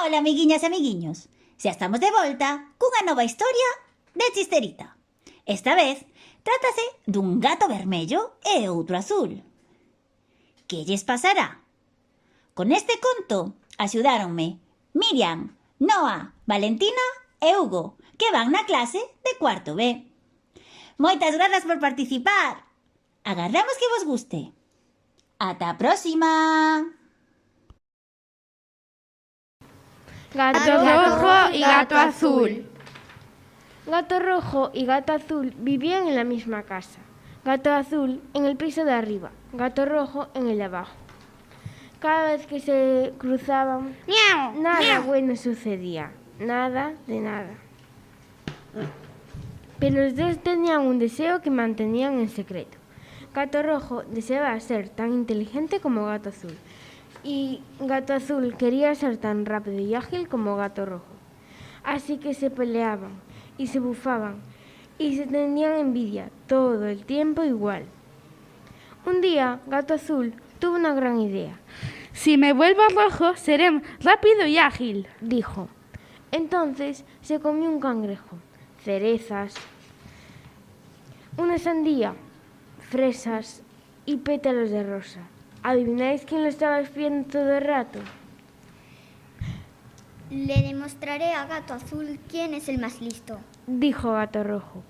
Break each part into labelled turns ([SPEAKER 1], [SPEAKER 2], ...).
[SPEAKER 1] Hola, amiguiñas e amiguiños. Xa estamos de volta cunha nova historia de Chisterita. Esta vez trátase dun gato vermello e outro azul. Que lles pasará? Con este conto axudáronme Miriam, Noa, Valentina e Hugo, que van na clase de cuarto B. Moitas grazas por participar. Agardamos que vos guste. Ata a próxima.
[SPEAKER 2] Gato rojo y gato azul. Gato rojo y gato azul vivían en la misma casa. Gato azul en el piso de arriba, gato rojo en el de abajo. Cada vez que se cruzaban, nada bueno sucedía. Nada de nada. Pero los dos tenían un deseo que mantenían en secreto. Gato rojo deseaba ser tan inteligente como gato azul. Y gato azul quería ser tan rápido y ágil como gato rojo. Así que se peleaban y se bufaban y se tenían envidia todo el tiempo igual. Un día, gato azul tuvo una gran idea.
[SPEAKER 3] Si me vuelvo rojo, seré rápido y ágil,
[SPEAKER 2] dijo. Entonces se comió un cangrejo, cerezas, una sandía, fresas y pétalos de rosa. ¿Adivináis quién lo estaba espiando todo el rato?
[SPEAKER 4] Le demostraré a gato azul quién es el más listo,
[SPEAKER 2] dijo gato rojo.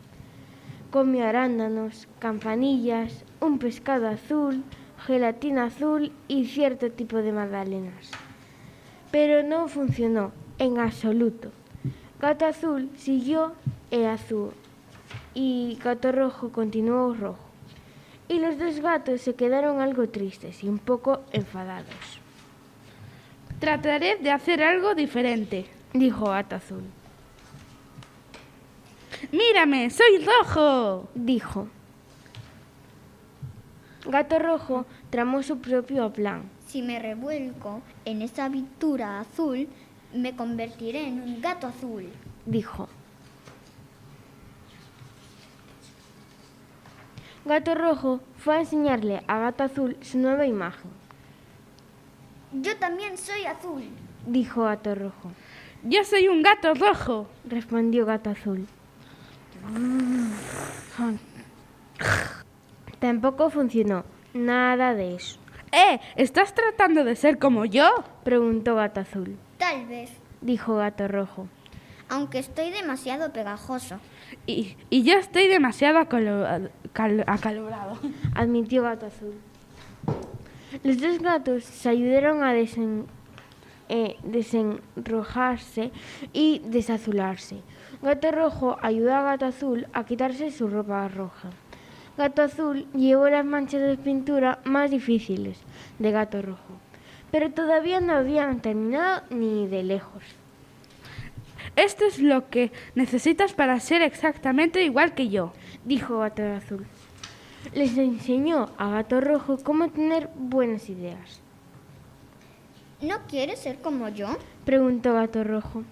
[SPEAKER 2] Comió arándanos, campanillas, un pescado azul, gelatina azul y cierto tipo de magdalenas. Pero no funcionó en absoluto. Gato azul siguió azul y gato rojo continuó rojo. Y los dos gatos se quedaron algo tristes y un poco enfadados.
[SPEAKER 3] Trataré de hacer algo diferente,
[SPEAKER 2] dijo gato azul.
[SPEAKER 3] ¡Mírame, soy rojo!,
[SPEAKER 2] dijo. Gato rojo tramó su propio plan.
[SPEAKER 4] Si me revuelco en esa aventura azul, me convertiré en un gato azul,
[SPEAKER 2] dijo. Gato rojo fue a enseñarle a gato azul su nueva imagen.
[SPEAKER 4] Yo también soy azul,
[SPEAKER 2] dijo gato rojo.
[SPEAKER 3] Yo soy un gato rojo,
[SPEAKER 2] respondió gato azul. Tampoco funcionó nada de eso.
[SPEAKER 3] ¿Estás tratando de ser como yo?,
[SPEAKER 2] preguntó gato azul.
[SPEAKER 4] Tal vez,
[SPEAKER 2] dijo gato rojo.
[SPEAKER 4] Aunque estoy demasiado pegajoso.
[SPEAKER 3] Y yo estoy demasiado acalorado,
[SPEAKER 2] admitió gato azul. Los dos gatos se ayudaron a desenrojarse y desazularse. Gato rojo ayudó a gato azul a quitarse su ropa roja. Gato azul llevó las manchas de pintura más difíciles de gato rojo, pero todavía no habían terminado ni de lejos.
[SPEAKER 3] Esto es lo que necesitas para ser exactamente igual que yo,
[SPEAKER 2] dijo gato azul. Les enseñó a gato rojo cómo tener buenas ideas.
[SPEAKER 4] ¿No quieres ser como yo?,
[SPEAKER 2] preguntó gato rojo.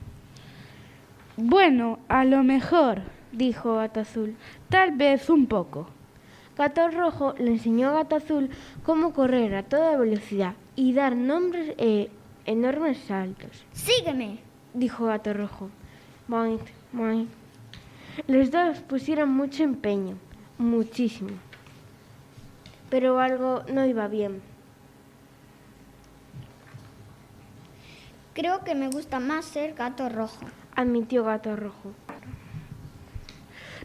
[SPEAKER 3] Bueno, a lo mejor,
[SPEAKER 2] dijo gato azul.
[SPEAKER 3] Tal vez un poco.
[SPEAKER 2] Gato rojo le enseñó a gato azul cómo correr a toda velocidad y dar enormes saltos.
[SPEAKER 4] ¡Sígueme!,
[SPEAKER 2] dijo gato rojo. Boing, boing. Los dos pusieron mucho empeño, muchísimo. Pero algo no iba bien.
[SPEAKER 4] Creo que me gusta más ser gato rojo,
[SPEAKER 2] admitió gato rojo.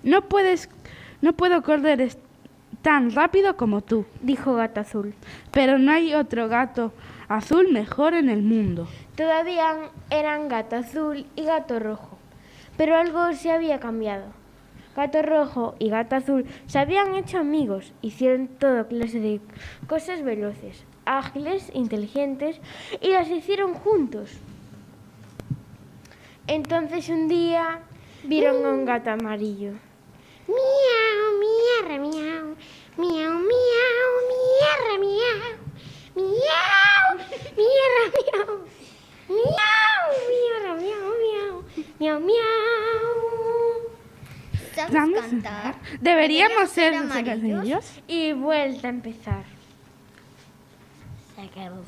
[SPEAKER 3] No puedo correr tan rápido como tú,
[SPEAKER 2] dijo gato azul.
[SPEAKER 3] Pero no hay otro gato azul mejor en el mundo.
[SPEAKER 2] Todavía eran gato azul y gato rojo, pero algo se había cambiado. Gato rojo y gato azul se habían hecho amigos, hicieron toda clase de cosas veloces, ágiles, inteligentes y las hicieron juntos. Entonces un día vieron a un gato amarillo.
[SPEAKER 5] Miau, mierra, miau, miau, miau, mierra, miau, miau, mierra, miau, miau, mierra, miau, miau, miau, miau.
[SPEAKER 4] ¿Sabes cantar?
[SPEAKER 3] Deberíamos ser amarillos.
[SPEAKER 2] Y vuelta a empezar.
[SPEAKER 5] Se acabó.